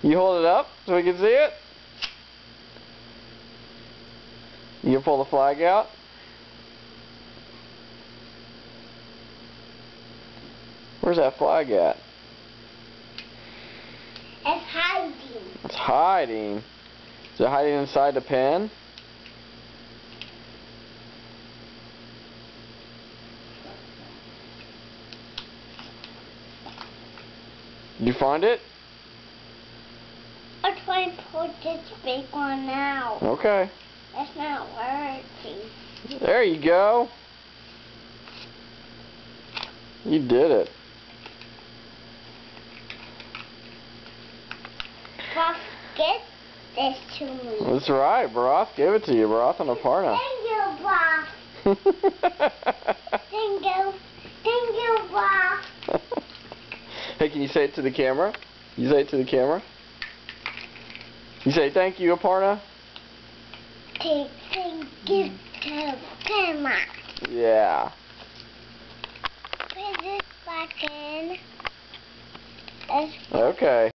You hold it up so we can see it? You can pull the flag out? Where's that flag at? It's hiding. It's hiding. Is it hiding inside the pen? Did you find it? I'm trying to pull this big one out. Okay. It's not working. There you go. You did it. Broth, get this to me. That's right, Broth. Give it to you, Broth and Aparna. Thank you, Broth. Thank you. Thank you, Broth. Hey, can you say it to the camera? You say it to the camera? You say thank you, Aparna? Thank you to the camera. Yeah. Put this back in. Okay.